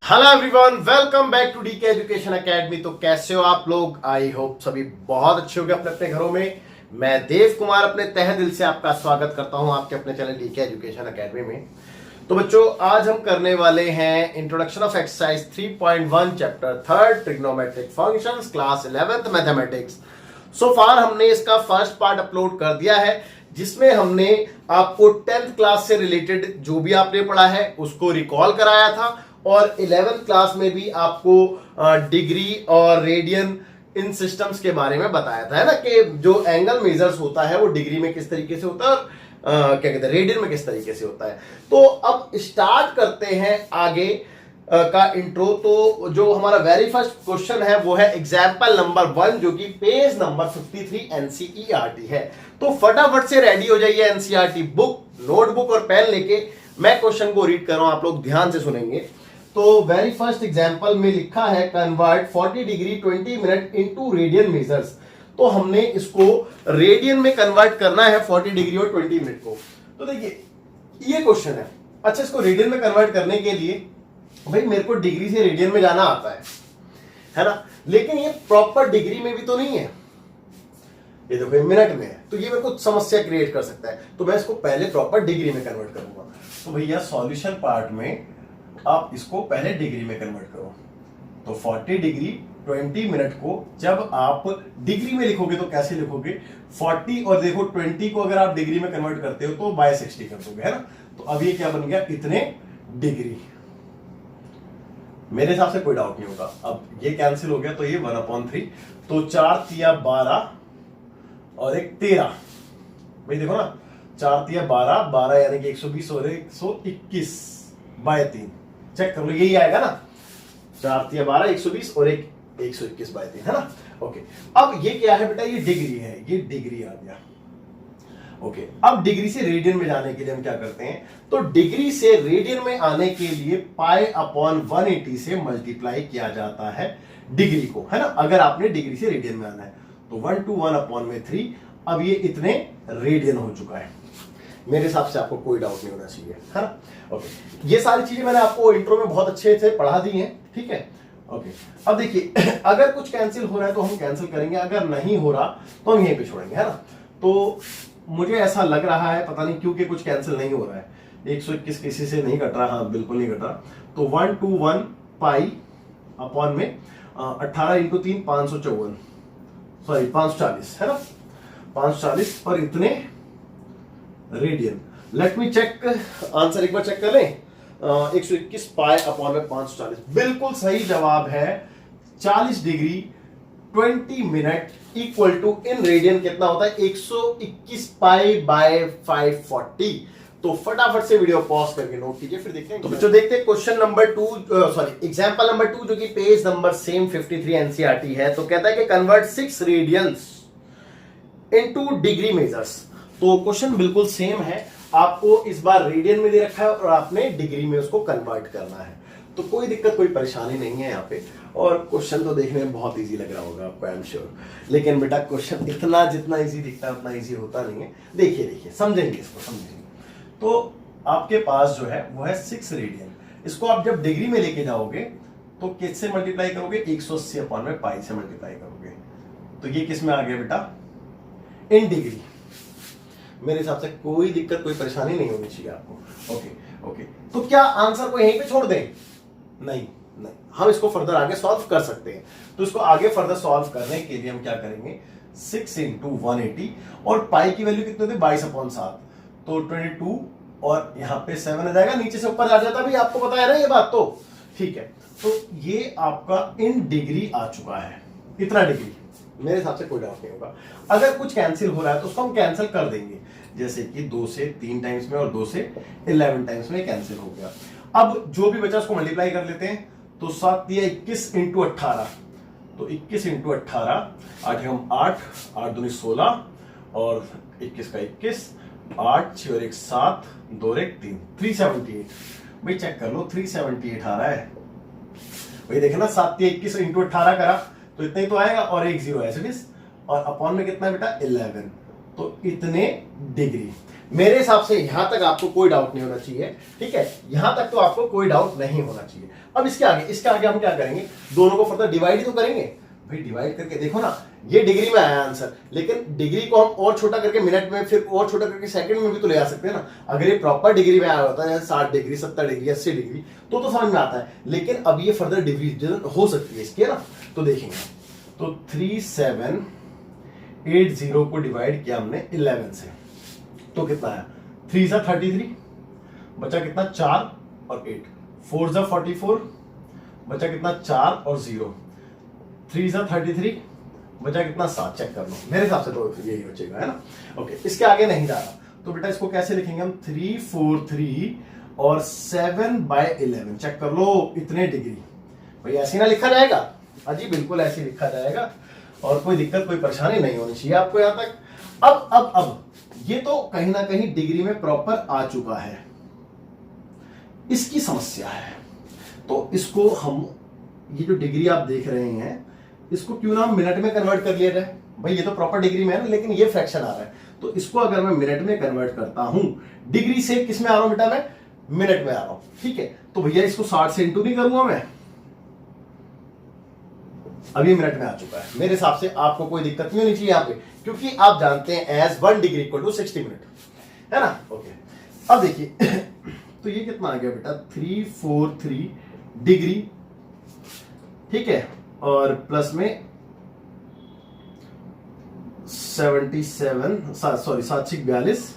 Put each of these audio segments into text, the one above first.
Hello everyone, welcome back to DK Education Academy. तो कैसे हो आप लोग? आई होप सभी बहुत अच्छे होंगे अपने अपने घरों में। मैं देव कुमार अपने तहे दिल से आपका स्वागत करता हूं आपके अपने चैनल डीके एजुकेशन एकेडमी में। तो बच्चों, आज हम करने वाले हैं introduction of exercise 3.1 chapter 3 trigonometric functions class 11th mathematics. So far हमने इसका फर्स्ट पार्ट अपलोड कर दिया है, जिसमें हमने आपको 10th क्लास से रिलेटेड जो भी आपने पढ़ा है उसको रिकॉल कराया था, और 11th क्लास में भी आपको डिग्री और रेडियन इन सिस्टम्स के बारे में बताया था, है ना, कि जो एंगल मेजर्स होता है वो डिग्री में किस तरीके से होता है और क्या कहते हैं रेडियन में किस तरीके से होता है। तो अब स्टार्ट करते हैं आगे का इंट्रो। तो जो हमारा वेरी फर्स्ट क्वेश्चन है वो है एग्जाम्पल नंबर 1, जो कि पेज नंबर 53 एनसीईआरटी है। तो फटाफट से रेडी हो जाइए एनसीईआरटी बुक, नोटबुक और पेन लेके। मैं क्वेश्चन को रीड कर रहा हूं, आप लोग ध्यान से सुनेंगे। तो वेरी फर्स्ट एग्जाम्पल में लिखा है convert 40 degree 20 minute into radian measures. तो हमने इसको रेडियन में कन्वर्ट करना है 40 डिग्री और 20 मिनट को। तो देखिए ये क्वेश्चन है। अच्छा, इसको रेडियन में कन्वर्ट करने के लिए भाई मेरे को डिग्री से रेडियन में जाना आता है ना, लेकिन ये प्रॉपर डिग्री में भी तो नहीं है। ये देखो मिनट में है, तो ये मेरे को समस्या क्रिएट कर सकता है। तो मैं इसको पहले प्रॉपर डिग्री में कन्वर्ट करूंगा। तो भैया सॉल्यूशन पार्ट में आप इसको पहले डिग्री में कन्वर्ट करो। तो 40 डिग्री 20 मिनट को जब आप डिग्री में लिखोगे तो कैसे लिखोगे? 40 और देखो 20 को अगर आप डिग्री में कन्वर्ट करते हो तो बाय 60 कर दोगे, है ना। तो अब ये क्या बन गया? इतने डिग्री। मेरे हिसाब से कोई डाउट नहीं होगा। अब ये कैंसिल हो गया तो ये 1/3। तो 4 तिया 12 और एक 13। भाई देखो ना, 4 तिया 12, 12 यानी कि 120 और 121 बाय 3। चेक कर लो, यही आएगा ना। 4 तिया 12, 120 और एक 121 बाय 3, है ना। ओके, अब ये क्या है बेटा? ये डिग्री है, ये डिग्री आ गया। ओके, अब डिग्री से रेडियन में जाने के लिए हम क्या करते हैं? तो डिग्री से रेडियन में आने के लिए पाई अपॉन 180 से मल्टीप्लाई किया जाता है डिग्री को, है ना। अगर आपने डिग्री से रेडियन में आना है तो 1 to 1 अपॉन में 3। अब ये इतने रेडियन हो चुका है। मेरे हिसाब से आपको कोई डाउट नहीं होना चाहिए, है ना। ओके, ये सारी चीजें मैंने आपको इंट्रो में बहुत अच्छे से पढ़ा दी हैं, ठीक है। ओके, अब देखिए अगर कुछ कैंसिल हो रहा है तो हम कैंसिल करेंगे, अगर नहीं हो रहा तो हम यहीं पे छोड़ेंगे, है ना। तो मुझे ऐसा लग रहा है, पता नहीं क्यों कि कुछ कैंसिल नहीं हो रहा है। 121 किसी से नहीं कट रहा, हाँ बिल्कुल नहीं कट रहा। तो 1 to 1 पाई अपॉन में 18 इंटू 3 554, सॉरी 540, है ना। 540 और इतने radian. Let me check answer, एक बार चेक कर लें। 121 पाई अपॉन में 540 बिल्कुल सही जवाब है। 40 degree 20 minute equal to in radian कितना होता है? 121 पाई बाय 540। तो फटाफट से वीडियो पॉज करके नोट कीजिए, फिर देखते हैं। तो बच्चों देखते हैं question number 2, sorry example number 2, जो कि पेज नंबर सेम 53 एनसीईआरटी है। तो कहता है कि convert 6 radians into degree measures. तो क्वेश्चन बिल्कुल सेम है, आपको इस बार रेडियन में दे रखा है और आपने डिग्री में उसको कन्वर्ट करना है। तो कोई दिक्कत, कोई परेशानी नहीं है यहाँ पे। और क्वेश्चन तो देखने में बहुत इजी लग रहा होगा आपको, आई एम श्योर। लेकिन बेटा क्वेश्चन इतना जितना इजी दिखता है उतना इजी होता नहीं है। देखिए समझेंगे इसको, समझेंगे। तो आपके पास जो है वो है 6 रेडियन। इसको आप जब डिग्री में लेके जाओगे तो किससे मल्टीप्लाई करोगे? 180 अपॉन में पाई से मल्टीप्लाई करोगे। तो ये किस में आ गया बेटा? In degree. मेरे हिसाब से कोई दिक्कत, कोई परेशानी नहीं होनी चाहिए आपको। ओके, तो क्या आंसर को यहीं पे छोड़ दें? नहीं, हम इसको फर्दर आगे सॉल्व कर सकते हैं। तो इसको आगे फर्दर सॉल्व करने के लिए हम क्या करेंगे? 6 इंटू 180 और पाई की वैल्यू कितने थे? 22/7। तो 22 और यहाँ पे 7 आ जाएगा, नीचे से ऊपर आ जाता भी, आपको पता है ना ये बात। तो ठीक है, तो ये आपका इन डिग्री आ चुका है, इतना डिग्री। मेरे हिसाब से कोई डाउट नहीं होगा। अगर कुछ कैंसिल हो रहा है तो उसको हम कैंसिल कर देंगे, जैसे कि 2 से 3 टाइम्स में और 2 से 11 टाइम्स में कैंसिल हो गया। अब जो भी बचा उसको मल्टीप्लाई कर लेते हैं। तो 7 दिया 21 इंटू 18। तो 21 इंटू 18, 8 हम 8, 8 दूनी 16 और 21 का 21, 8 6 और 1 7, 2 और 1 3, 378। भाई चेक कर लो, 378 आ रहा है। भाई देखे ना, 7 दिया 21 इंटू 18 करा तो इतना ही तो आएगा, और 1 0 एज इट इज। और अपॉन में कितना बेटा? 11। तो इतने डिग्री। मेरे हिसाब से यहां तक आपको कोई डाउट नहीं होना चाहिए, ठीक है, यहां तक तो आपको कोई डाउट नहीं होना चाहिए। अब इसके आगे हम क्या करेंगे, दोनों को फर्दर डिवाइड ही तो करेंगे भाई। डिवाइड करके देखो ना, ये डिग्री में आया आंसर, लेकिन डिग्री को हम और छोटा करके मिनट में, फिर और छोटा करके सेकंड में भी तो ले आ सकते हैं ना। अगर ये प्रॉपर डिग्री में आया होता है 60 डिग्री 70 डिग्री 80 डिग्री तो समझ में आता है, लेकिन अब ये फर्दर डिवीजन हो सकती है इसकी, ना। तो देखेंगे, तो 3780 को डिवाइड किया हमने 11 से, तो कितना आया, 3 सा 33, बचा कितना 4 और 8, 4 सा 44, बचा कितना 4 और 0, 3 सा 33, बचा कितना 7, चेक कर लो, मेरे हिसाब से तो यही बचेगा, है ना। ओके, इसके आगे नहीं जा रहा, तो बेटा इसको कैसे लिखेंगे हम, 343 और 7/11, चेक कर लो इतने डिग्री। भाई ऐसे ना लिखा जाएगा, अजी बिल्कुल ऐसे लिखा जाएगा, और कोई दिक्कत कोई परेशानी नहीं होनी चाहिए आपको यहां तक। अब ये तो कहीं ना कहीं डिग्री में प्रॉपर आ चुका है, इसकी समस्या है, तो इसको हम, ये जो डिग्री आप देख रहे हैं, इसको क्यों ना हम मिनट में कन्वर्ट कर लिया जाए। भाई ये तो प्रॉपर डिग्री में है ना, लेकिन ये फ्रैक्शन आ रहा है, तो इसको अगर मैं मिनट में कन्वर्ट करता हूं, डिग्री से किस में आ रहा हूं बेटा, मैं मिनट में आ रहा हूं, ठीक है। तो भैया इसको 60 से इंटू नहीं करूंगा मैं, अभी मिनट में आ चुका है। मेरे हिसाब से आपको कोई दिक्कत नहीं होनी चाहिए यहाँ पे, क्योंकि आप जानते हैं as 1 degree equal to 60 minute, है ना। ओके, अब देखिए तो ये कितना आ गया बेटा, 343 डिग्री, ठीक है, और प्लस में 742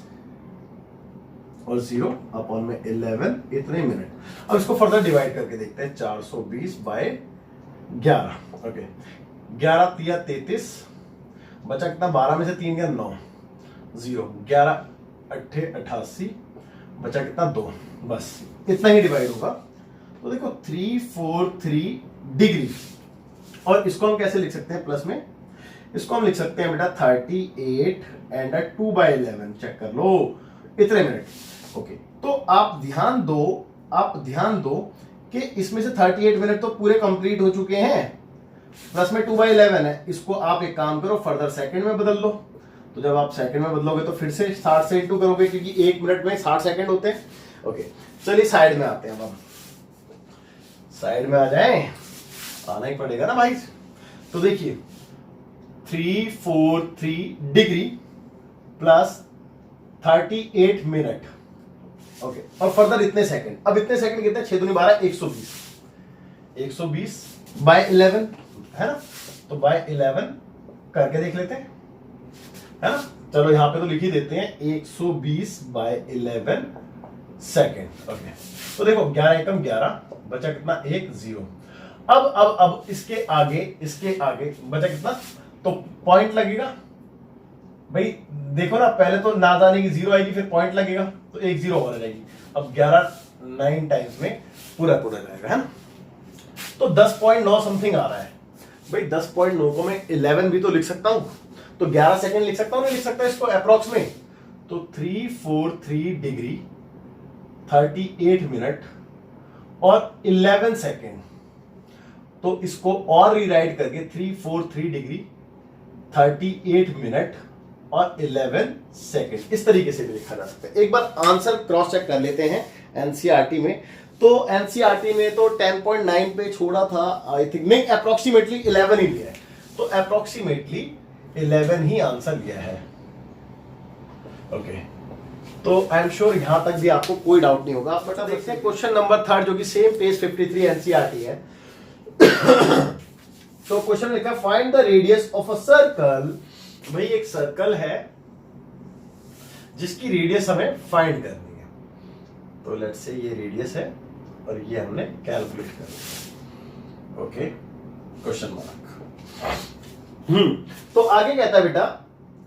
और 0 अपॉन में 11, इतने मिनट। अब इसको फर्दर डिवाइड करके देखते हैं, 420/11, ओके, 11 तिया 33, बचा कितना, 12 में से 3 गया 9, 0, 11 अट्ठे 88, बचा कितना 2, बस इतना ही डिवाइड होगा। तो देखो 343 डिग्री, और इसको हम कैसे लिख सकते हैं, प्लस में, इसको हम लिख सकते हैं बेटा 38 एंड 2/11, चेक कर लो इतने मिनट। ओके, तो आप ध्यान दो कि इसमें से 38 मिनट तो पूरे कंप्लीट हो चुके हैं, प्लस में 2/11 है, इसको आप एक काम करो, फर्दर सेकंड में बदल लो। तो जब आप सेकंड में बदलोगे तो फिर से 60 से इंटू करोगे, क्योंकि 1 मिनट में 60 सेकंड होते हैं। ओके, चलिए साइड में आते हैं, अब हम साइड में आ जाएं, आना ही पड़ेगा ना भाई। तो देखिए 343 डिग्री प्लस 38 मिनट, ओके, और फर्दर इतने सेकंड। अब इतने सेकंड कितने, 6 दूनी 12, 120/11, है ना। तो बाय 11 करके देख लेते हैं, है ना। चलो यहां पे तो लिख ही देते हैं, 120/11 सेकेंड। ओके, तो देखो 11 एकम 11, बचा कितना 1, 0। अब इसके आगे बचा कितना, तो पॉइंट लगेगा भाई। देखो ना, पहले तो ना जाने की 0 आएगी, फिर पॉइंट लगेगा, तो 1 0 और जाएगी। अब 11 9 टाइम्स में पूरा जाएगा, है ना। तो 10.9 समथिंग आ रहा है भाई। 10.9 को मैं 11 भी तो लिख सकता हूं, तो 11 सेकंड लिख सकता हूं, नहीं लिख सकता इसको अप्रोक्स में। तो 343 डिग्री 38 मिनट और 11 सेकेंड, तो इसको और रीराइट करके 343 डिग्री 38 मिनट और 11 सेकेंड, इस तरीके से भी लिखा जा सकता है। एक बार आंसर क्रॉस चेक कर लेते हैं एनसीईआरटी में। तो एनसीईआरटी में तो 10.9 पे छोड़ा था, आई थिंक, नहीं, अप्रोक्सीमेटली 11 ही लिया है, तो अप्रोक्सीमेटली 11 ही आंसर लिया है। ओके, तो आई एम श्योर यहां तक भी आपको कोई डाउट नहीं होगा। बट अब देखते हैं क्वेश्चन नंबर 3 जो कि सेम पेज 53 एनसीईआरटी है। तो क्वेश्चन लिखा, find the radius of a circle. भाई एक सर्कल है जिसकी रेडियस हमें फाइंड करनी है। तो लेट्स से ये रेडियस है और ये हमने कैलकुलेट कर लिया। Okay, question mark. तो आगे कहता है बेटा,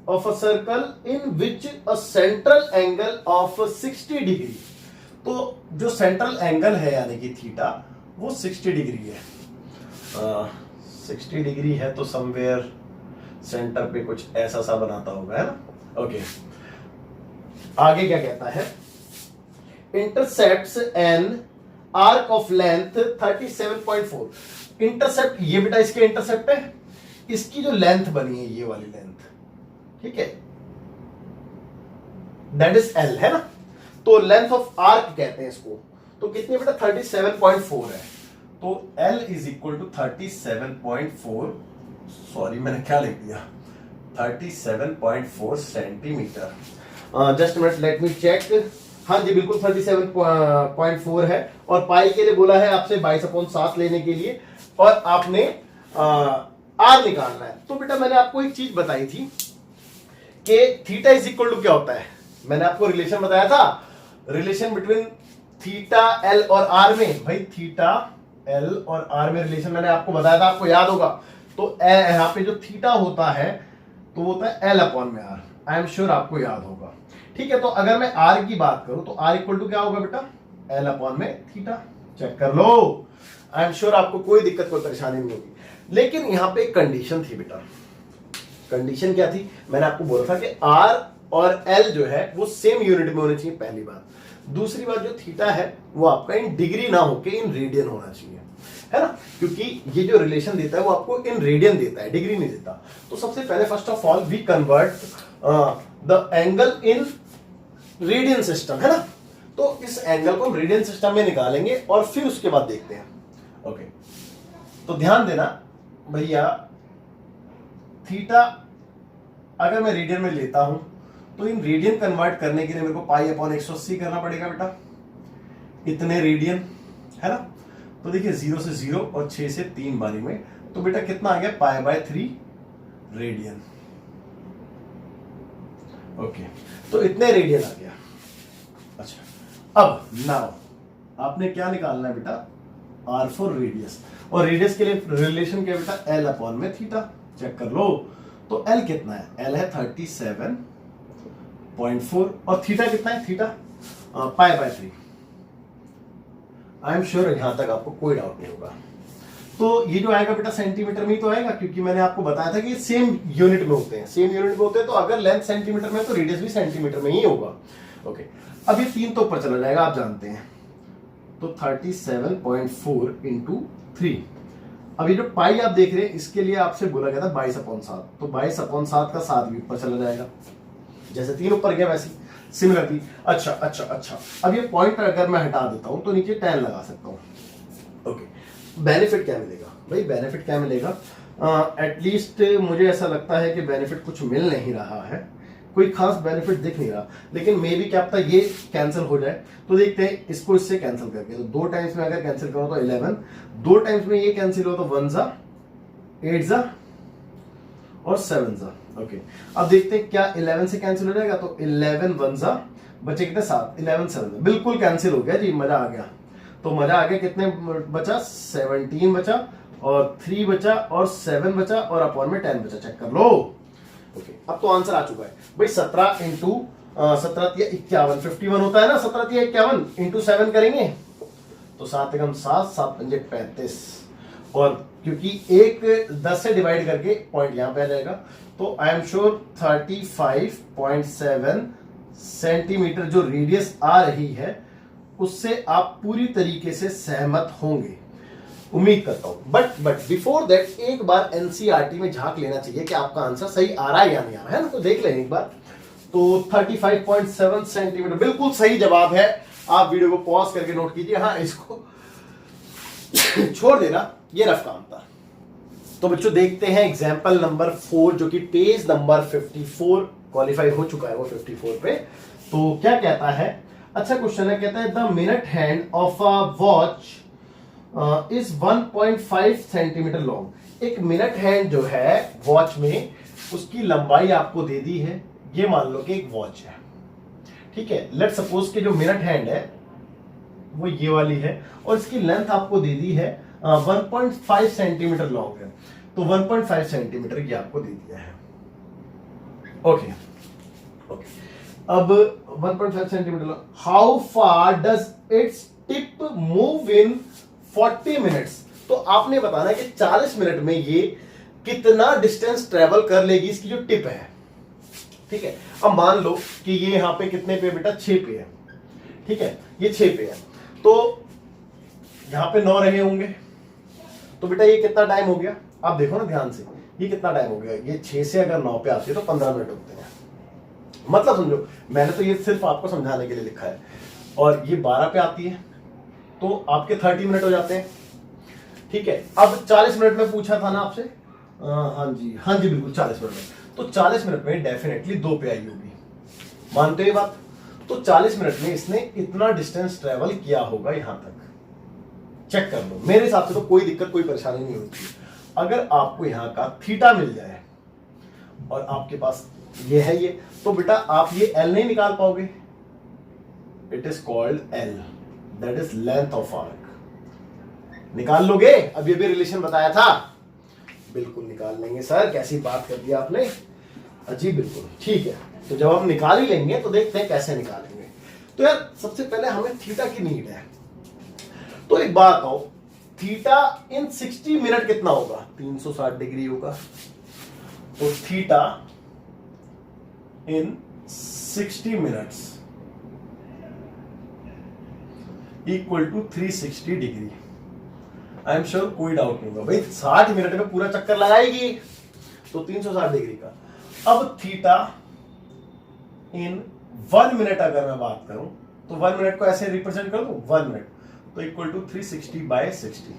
of a circle in which a central angle of 60 degree. तो जो सेंट्रल एंगल है यानी कि थीटा, वो 60 डिग्री है। 60 डिग्री है तो समवेयर सेंटर पे कुछ ऐसा सा बनाता होगा, है ना। ओके, आगे क्या कहता है, intercepts an arc of length 37.4। Intercept, ये बेटा इसके इंटरसेप्ट है, इसकी जो लेंथ बनी है ये वाली लेंथ, ठीक है, दैट इज एल, है ना। तो लेंथ ऑफ आर्क कहते हैं इसको। तो कितनी बेटा 37.4 है। तो L is equal to 37.4, sorry मैंने क्या लिख दिया, 37.4 centimetre. Just minute, let me check. हाँ जी बिल्कुल 37.4 है। और पाई के लिए बोला है आपसे 22/7 लेने के लिए, और आपने आर निकालना है। तो बेटा मैंने आपको एक चीज बताई थी कि थीटा इज इक्वल टू क्या होता है। मैंने आपको रिलेशन बताया था, रिलेशन बिटवीन थीटा एल और आर में। भाई थीटा एल और आर में रिलेशन मैंने आपको बताया था, आपको याद होगा। तो यहां पे जो थीटा होता है तो होता है एल अपॉन में आर। आई एम श्योर आपको याद होगा। ठीक है, तो अगर मैं आर की बात करूं तो आर इक्वल टू क्या होगा बेटा, एल अपॉन में थीटा। चेक कर लो, आई एम श्योर आपको कोई दिक्कत कोई परेशानी नहीं होगी। लेकिन यहां पे एक कंडीशन थी बेटा। कंडीशन क्या थी, मैंने आपको बोला था कि आर और एल जो है वो सेम यूनिट में होने चाहिए, पहली बात। दूसरी बात, जो थीटा है वो आपका इन डिग्री ना होके इन रेडियन होना चाहिए, है ना, क्योंकि ये जो रिलेशन देता है वो आपको इन रेडियन देता है, डिग्री नहीं देता। तो सबसे पहले first of all we convert the angle in radian system, है ना। तो इस एंगल को हम रेडियन सिस्टम में निकालेंगे और फिर उसके बाद देखते हैं। ओके, तो ध्यान देना भैया, थीटा अगर मैं रेडियन में लेता हूं तो इन रेडियन कन्वर्ट करने के लिए मेरे को पाई अपॉन 180 करना पड़ेगा बेटा, इतने रेडियन, है ना। तो देखिए 0 से 0 और 6 से 3 बारी में, तो बेटा कितना आ गया, पाई/3 रेडियन। ओके, तो इतने रेडियन आ गया। अच्छा, अब नाउ आपने क्या निकालना है बेटा, आर फॉर रेडियस। और रेडियस के लिए रिलेशन क्या बेटा, एल अपॉन में थीटा। चेक कर लो, तो एल कितना है, एल है 37.4 और थीटा कितना है, थीटा पाई/3। आई एम श्योर यहां तक आपको कोई डाउट नहीं होगा। तो ये जो आएगा बेटा सेंटीमीटर में ही तो आएगा, क्योंकि मैंने आपको बताया था कि सेम यूनिट में होते हैं, सेम यूनिट में होते हैं। तो अगर लेंथ सेंटीमीटर में तो रेडियस भी सेंटीमीटर में ही होगा। ओके, अब ये 3 तो ऊपर चला जाएगा, आप जानते हैं। तो 37.4 इंटू 3। अब ये जो पाई आप देख रहे हैं, इसके लिए आपसे बोला गया था 22/7। तो 22/7 का 7 भी ऊपर चला जाएगा, जैसे 3 ऊपर गया वैसे सिमिलरली। अच्छा अच्छा अच्छा, अब ये पॉइंट अगर मैं हटा देता हूं तो नीचे 10 लगा सकता हूं। ओके, बेनिफिट क्या मिलेगा भाई, बेनिफिट क्या मिलेगा, एटलीस्ट मुझे ऐसा लगता है कि बेनिफिट कुछ मिल नहीं रहा है, कोई खास बेनिफिट दिख नहीं रहा। लेकिन मे भी क्या पता ये कैंसिल हो जाए। तो देखते हैं इसको इससे कैंसिल करके। तो 2 टाइम्स में अगर कैंसिल करो तो 11, 2 टाइम्स में ये कैंसिल हो तो 1 जा 8 जा और 7 जा। ओके, अब देखते हैं क्या 11 से कैंसिल हो जाएगा। तो 11 1 जा, बचे कितने 7, 11 7 बिल्कुल कैंसिल हो गया जी, मजा आ गया। तो मजा आ गया, कितने बचा, 17 बचा और 3 बचा और 7 बचा और अपॉन में 10 बचा। चेक कर लो। ओके, अब तो आंसर आ चुका है भाई। 17 इंटू 17 या 51, 51 होता है ना, 17 या 51 इंटू 7 करेंगे तो 7 एकम 7, 7 पंजे 35। और क्योंकि एक 10 से डिवाइड करके पॉइंट यहां पे आ जाएगा, तो आई एम श्योर 35.7 सेंटीमीटर जो रेडियस आ रही है उससे आप पूरी तरीके से सहमत होंगे, उम्मीद करता हूं। बट बिफोर दैट एक बार एनसीईआरटी में झांक लेना चाहिए कि आपका आंसर सही आ रहा है या नहीं आ रहा है ना, तो देख लें एक बार। तो 35.7 सेंटीमीटर बिल्कुल सही जवाब है। आप वीडियो को पॉज करके नोट कीजिए। हाँ, इसको छोड़ देना, ये रफ काम था। तो बच्चों देखते हैं एग्जाम्पल नंबर 4, जो कि पेज नंबर 54 क्वालिफाई हो चुका है वो 54 पे। तो क्या कहता है, अच्छा क्वेश्चन है, कहता है the minute hand of a watch is 1.5 centimetre long. एक मिनट हैंड जो है वॉच में, उसकी लंबाई आपको दे दी है। ये मान लो कि एक वॉच है, ठीक है। लेट सपोज कि जो मिनट हैंड है वो ये वाली है और इसकी लेंथ आपको दे दी है 1.5 सेंटीमीटर लॉन्ग है। तो 1.5 सेंटीमीटर ये आपको दे दिया है। ओके ओके, अब 1.5 centimetre, how far does its tip move in 40 minutes. तो आपने बताना है कि 40 मिनट में ये कितना डिस्टेंस ट्रेवल कर लेगी, इसकी जो टिप है, ठीक है। अब मान लो कि ये यहां पे कितने पे बेटा, 6 पे है, ठीक है, ये 6 पे है। तो यहां पे 9 रहे होंगे, तो बेटा ये कितना टाइम हो गया, आप देखो ना ध्यान से, ये कितना टाइम हो गया। ये 6 से अगर 9 पे आती है तो 15 मिनट होते हैं, मतलब समझो, मैंने तो ये सिर्फ आपको समझाने के लिए लिखा है। और ये 12 पे आती है तो आपके 30 मिनट हो जाते हैं। ठीक है, अब 40 मिनट में पूछा था ना आपसे, हाँ जी बिल्कुल 40 मिनट में। तो 40 मिनट में डेफिनेटली 2 पे आई होगी, मानते हो ये बात? तो 40 मिनट में इसने इतना डिस्टेंस ट्रेवल किया होगा यहां तक, चेक कर लो। मेरे हिसाब से तो कोई दिक्कत कोई परेशानी नहीं होती। अगर आपको यहां का थीटा मिल जाए और आपके पास ये है ये, तो बेटा आप ये एल नहीं निकाल पाओगे। It is called L, that is length of arc. निकाल लोगे? अब ये भी रिलेशन बताया था, बिल्कुल निकाल लेंगे सर, कैसी बात कर दी आपने। जी बिल्कुल ठीक है, तो जब हम निकाल ही लेंगे तो देखते हैं कैसे निकालेंगे। तो यार सबसे पहले हमें थीटा की नीड है। तो एक बात आओ, थीटा इन 60 मिनट कितना होगा? 360 डिग्री होगा। तो theta in 60 minutes equal to 360 degree. I am sure कोई डाउट नहीं होगा भाई, 60 मिनट में पूरा चक्कर लगाएगी तो 360 डिग्री का। अब थीटा इन 1 मिनट अगर मैं बात करूं तो 1 मिनट को ऐसे रिप्रेजेंट कर दूं, 1 मिनट तो इक्वल टू 360 बाय 60।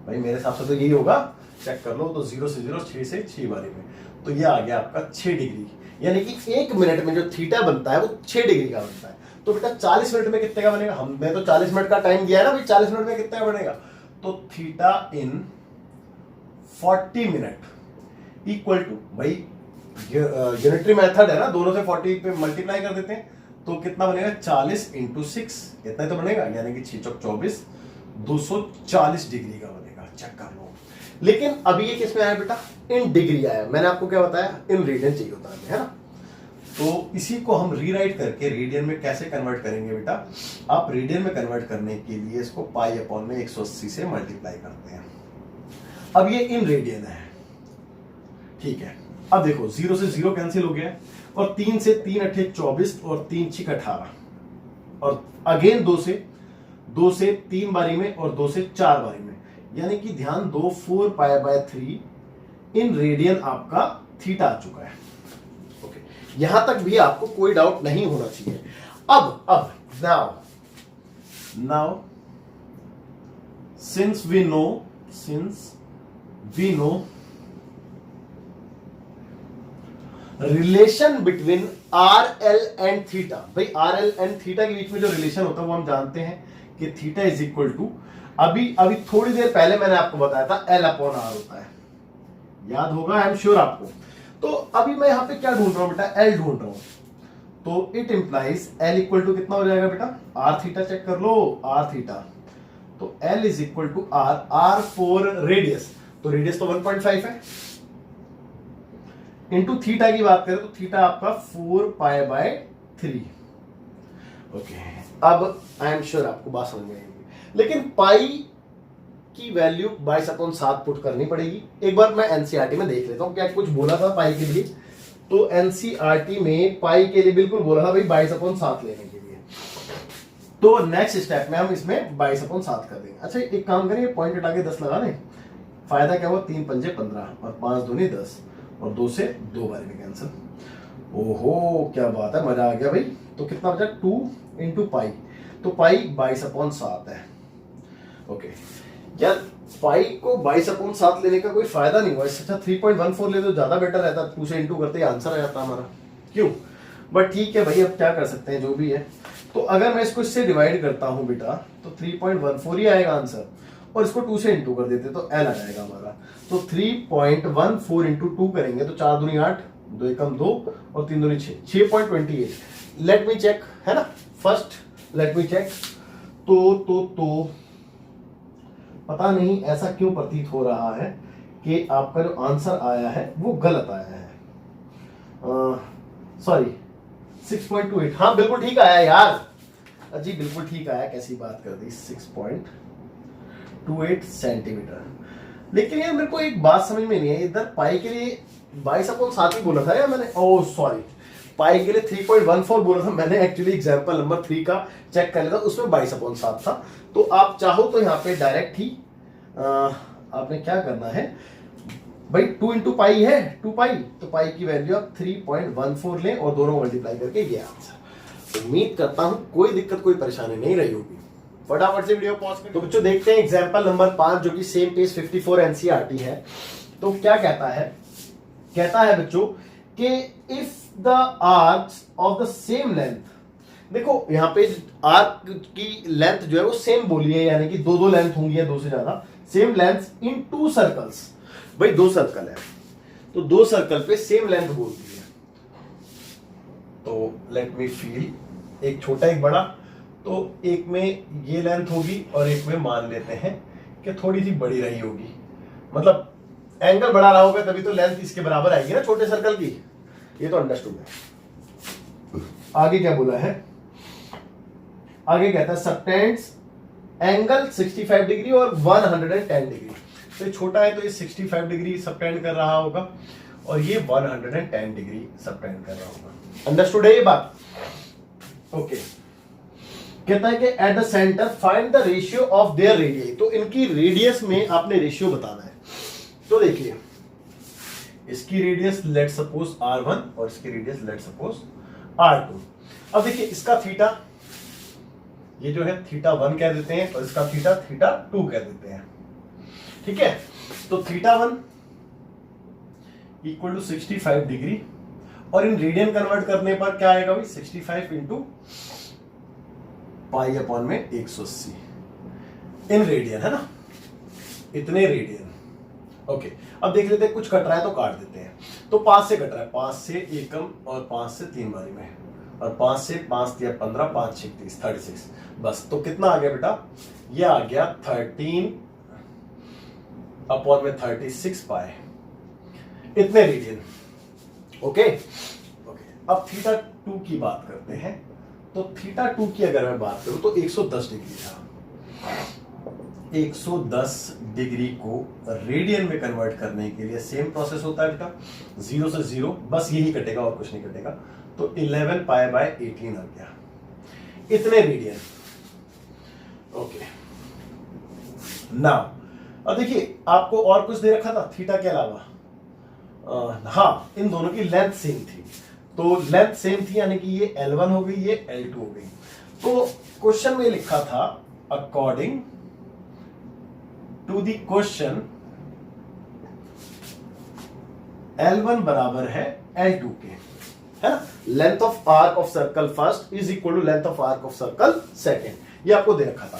भाई मेरे हिसाब से तो यही होगा, चेक कर लो। तो 0 से 0, 6 से 6 बारी में, तो ये आ गया आपका 6 डिग्री। यानी कि 1 मिनट में जो थीटा बनता है वो 6 डिग्री का बनता है। तो बेटा 40 मिनट में कितने का बनेगा? हमने तो 40 मिनट का टाइम दिया है ना भाई, 40 मिनट में कितने का बनेगा? तो theta in 40 minute equal to, भाई यूनिटरी मेथड है ना, दोनों से 40 पे मल्टीप्लाई कर देते हैं तो कितना बनेगा? 40 इंटू 6, इतना तो बनेगा। यानी कि 6 चौक 24, 240 डिग्री का बनेगा। चेक कर लो। लेकिन अभी ये किस में आया बेटा? इन डिग्री आया। मैंने आपको क्या बताया? इन रेडियन चाहिए होता है ना। तो इसी को हम रीराइट करके रेडियन में कैसे कन्वर्ट करेंगे बेटा? आप रेडियन में कन्वर्ट करने के लिए इसको पाई अपॉन में 180 से मल्टीप्लाई करते हैं। अब ये इन रेडियन है, ठीक है। अब देखो 0 से 0 कैंसिल हो गया, और 3 से 3 अट्ठे 24 और 3 6 18, और अगेन 2 से 3 बारी में और 2 से 4 बारी में। यानी कि ध्यान दो, 4 पाई बाय 3 इन रेडियन आपका थीटा आ चुका है। ओके, यहां तक भी आपको कोई डाउट नहीं होना चाहिए। अब now since we know relation between R L and theta. भाई आर एल एंड थीटा के बीच में जो रिलेशन होता है वो हम जानते हैं कि थीटा इज इक्वल टू, अभी थोड़ी देर पहले मैंने आपको बताया था एल अपॉन आर होता है, याद होगा आई एम श्योर आपको। तो अभी मैं यहां पे क्या ढूंढ रहा हूं बेटा? एल ढूंढ रहा हूं। तो it implies L equal to कितना हो जाएगा बेटा? R theta. चेक कर लो, आर थीटा। तो L is equal to R for radius, तो रेडियस तो 1.5 है, इंटू थीटा की बात करें तो थीटा आपका 4 पाई बाय 3। ओके, अब आई एम श्योर आपको बात समझ में आएगी। लेकिन पाई की वैल्यू 22/7 पुट करनी पड़ेगी। एक बार मैं एनसीईआरटी में देख लेता हूं, क्या कुछ बोला था पाई के लिए? तो एनसीईआरटी में पाई के लिए बिल्कुल बोला था भाई 22/7 लेने के लिए। तो नेक्स्ट स्टेप में हम इसमें 22/7 कर देंगे। अच्छा एक काम करें, पॉइंट हटा के 10 लगा दें। फायदा क्या हुआ? 3 पंजे 15 और 5 दूनी 10, और 2 से 2 बारी में कैंसिल। ओहो क्या बात है, मजा आ गया भाई। तो कितना बचा? 2 इंटू पाई, तो पाई 22/7 है। ओके यार, पाई को 22/7 लेने का कोई फायदा नहीं हुआ, इससे अच्छा 3.14 ले तो ज्यादा बेटर रहता। 2 से इंटू करते आंसर आ जाता हमारा, क्यों? बट ठीक है भाई, अब क्या कर सकते हैं, जो भी है। तो अगर मैं इसको इससे डिवाइड करता हूं बेटा तो 3.14 ही आएगा आंसर, और इसको 2 से इंटू कर देते तो एल आ जाएगा हमारा। तो 3.14 इंटू 2 करेंगे तो 4 दूनी 8, 2 एकम 2 और 3 दूनी 6, 6.28। लेट मी चेक, है ना, फर्स्ट लेट मी चेक। तो पता नहीं ऐसा क्यों प्रतीत हो रहा है कि आपका जो आंसर आया है वो गलत आया है। सॉरी 6.28, हाँ बिल्कुल ठीक आया यार जी, बिल्कुल ठीक आया। कैसी बात कर दी, 6.28 सेंटीमीटर। लेकिन यार मेरे को एक बात समझ में नहीं है, इधर पाई के लिए 22/7 ही बोला था या मैंने? ओह सॉरी, पाई के लिए 3.14 बोला था मैंने। एक्चुअली एग्जांपल नंबर 3 का चेक कर लेता, उसमें 22/7 था। तो आप चाहो तो यहाँ पे डायरेक्ट ही आपने क्या करना है, भाई 2 इंटू पाई है 2 पाई, तो पाई की वैल्यू आप 3.14 लें और दोनों मल्टीप्लाई करके ये आंसर। उम्मीद करता हूं कोई दिक्कत कोई परेशानी नहीं रही होगी। फटाफट से वीडियो पॉज करें। तो बच्चों देखते हैं एग्जांपल नंबर 5 जो कि सेम पेज 54 एनसीईआरटी है। तो क्या कहता है, कहता है बच्चों कि if the arcs of the same length, देखो यहां पे आर्क की लेंथ जो है वो सेम बोली है, यानी कि दो लेंथ होंगी या दो से ज्यादा, सेम लेंथ इन 2 सर्कल्स। भाई 2 सर्कल है तो 2 सर्कल पे सेम लेंथ बोलती है। तो लेट मी फील, एक छोटा एक बड़ा, तो एक में ये लेंथ होगी और एक में मान लेते हैं कि थोड़ी सी बड़ी रही होगी, मतलब एंगल बड़ा रहा होगा तभी तो लेंथ इसके बराबर आएगी ना छोटे सर्कल की। ये तो अंडरस्टूड है। आगे क्या बोला है, आगे कहता है सबटेंड्स एंगल 65 डिग्री और 110 डिग्री। तो ये छोटा है तो ये 65 डिग्री सबटेंड कर रहा होगा और ये 110 डिग्री सबटेंड कर रहा होगा। अंडरस्टूड है ये बात? ओके। कहता है कि at the centre find the ratio of their radius. तो इनकी रेडियस में आपने रेशियो बताना है। तो देखिए इसकी रेडियस लेट सपोज r1 और इसकी रेडियस लेट सपोज r2। अब देखिए इसका थीटा, ये जो है थीटा 1 कह देते हैं और इसका थीटा थीटा 2 कह देते हैं, ठीक है। तो थीटा 1 इक्वल टू 65 डिग्री और इन रेडियन कन्वर्ट करने पर क्या आएगा भाई, 65 इंटू पाई अपॉन में 180 इन रेडियन, है ना, इतने रेडियन। ओके अब देख लेते हैं, कुछ कट रहा है तो काट देते हैं। तो 5 से कट रहा है, 5 से एकम और 5 से 3 बारी में, और 5 से 5 दिया 15, 5 6 30, 36। बस तो कितना आ गया बेटा, ये आ गया 13 अपॉन में 36 पाए, इतने रेडियन। ओके ओके अब थीटा 2 की बात करते हैं। तो थीटा 2 की अगर मैं बात करूं तो 110 डिग्री था। 110 डिग्री को रेडियन में कन्वर्ट करने के लिए सेम प्रोसेस होता है बेटा, 0 से 0, बस यही कटेगा और कुछ नहीं कटेगा। तो 11 पाई बाय 18 आ गया, इतने रेडियन। ओके नाउ अब देखिए आपको और कुछ दे रखा था थीटा के अलावा, हाँ इन दोनों की लेंथ सेम थी। तो लेंथ सेम थी यानी कि ये L1 हो गई, ये L2 हो गई। तो क्वेश्चन में लिखा था according to the question L1 बराबर है L2 के, है ना। Length of arc of circle first is equal to length of arc of circle second, ये आपको दे रखा था।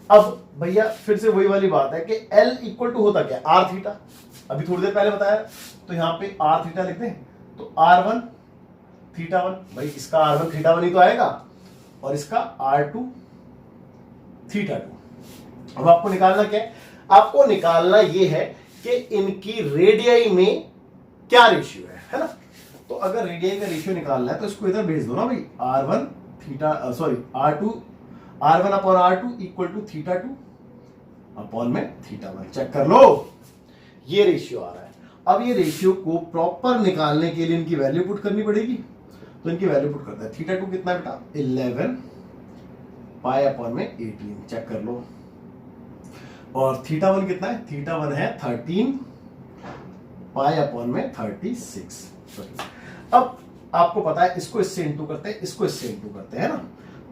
अब भैया फिर से वही वाली बात है कि L इक्वल टू होता क्या, आर थीटा, अभी थोड़ी देर पहले बताया। तो यहां पे आर थीटा लिख दें, तो R1 थीटा 1, भाई इसका R1 थीटा 1 ही तो आएगा और इसका R2 थीटा 2। अब आपको निकालना क्या है, आपको निकालना ये है कि इनकी रेडियई में क्या रेशियो है ना। तो अगर रेडियई का रेशियो निकालना है तो इसको इधर भेज दो ना भाई, R1 theta R1 upon R2 equal to theta 2 upon में थीटा 1। चेक कर लो, ये रेशियो आ रहा है। अब ये रेशियो को प्रॉपर निकालने के लिए इनकी वैल्यू पुट करनी पड़ेगी। तो इनकी वैल्यू पुट करते हैं। थीटा 2 कितना है बेटा, 11 पाई अपॉन में 18, चेक कर लो। और थीटा 1 कितना है, थीटा 1 है 13 पाई अपॉन में 36। अब आपको पता है इसको इससे इंटू करते हैं, इसको इससे इंटू करते हैं ना।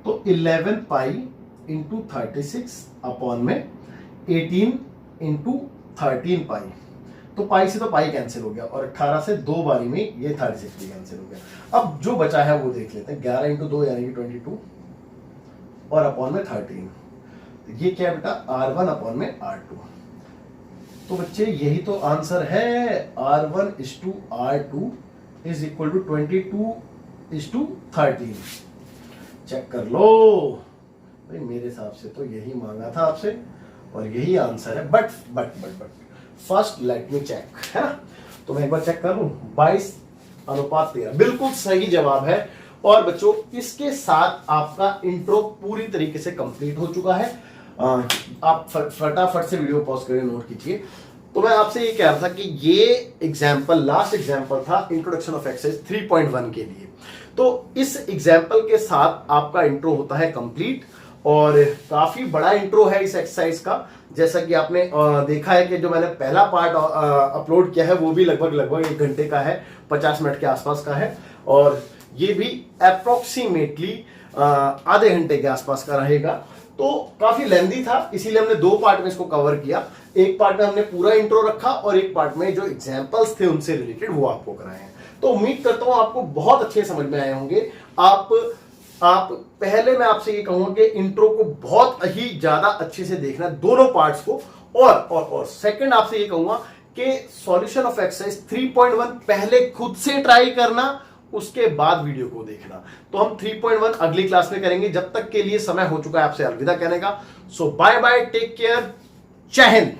तो 11 पाई इंटू 36 अपॉन में 18 इंटू 13 पाई। तो पाई से तो पाई कैंसिल हो गया और 18 से 2 बारी में ये 36 भी कैंसिल हो गया। अब जो बचा है वो देख लेते हैं, 11 इंटू 2 यानी कि 22 और अपॉन में 13। ये क्या बेटा, R1 अपॉन में R2। तो बच्चे यही तो आंसर है, R1 is to R2 is equal to 22 is to 13। Check कर लो भाई, मेरे हिसाब से तो यही मांगा था आपसे और यही आंसर है। But first let me check, है ना। तो मैं एक बार चेक कर लूं, 22:13 बिल्कुल सही जवाब है। और बच्चों इसके साथ आपका इंट्रो पूरी तरीके से कंप्लीट हो चुका है। आप फटाफट से वीडियो पॉज करके नोट कीजिए। तो मैं आपसे ये कह रहा था कि ये एग्जाम्पल लास्ट एग्जाम्पल था इंट्रोडक्शन ऑफ एक्सरसाइज 3.1 के लिए। तो इस एग्जाम्पल के साथ आपका इंट्रो होता है कंप्लीट और काफी बड़ा इंट्रो है इस एक्सरसाइज का। जैसा कि आपने देखा है कि जो मैंने पहला पार्ट अपलोड किया है वो भी लगभग 1 घंटे का है, 50 मिनट के आसपास का है, और ये भी अप्रोक्सीमेटली आधे घंटे के आसपास का रहेगा। तो काफी लेंदी था, इसीलिए हमने 2 पार्ट में इसको कवर किया। एक पार्ट में हमने पूरा इंट्रो रखा और एक पार्ट में जो एग्जांपल्स थे उनसे रिलेटेड वो आपको कराए हैं। तो उम्मीद करता हूं आपको बहुत अच्छे समझ में आए होंगे। आप पहले मैं आपसे ये कहूंगा कि इंट्रो को बहुत ही ज्यादा अच्छे से देखना, दोनों पार्ट्स को, और सेकंड आपसे ये कहूंगा कि सॉल्यूशन ऑफ एक्सरसाइज 3.1 पहले खुद से ट्राई करना, उसके बाद वीडियो को देखना। तो हम 3.1 अगली क्लास में करेंगे। जब तक के लिए समय हो चुका है आपसे अलविदा कहने का। सो बाय बाय, टेक केयर, जय हिंद।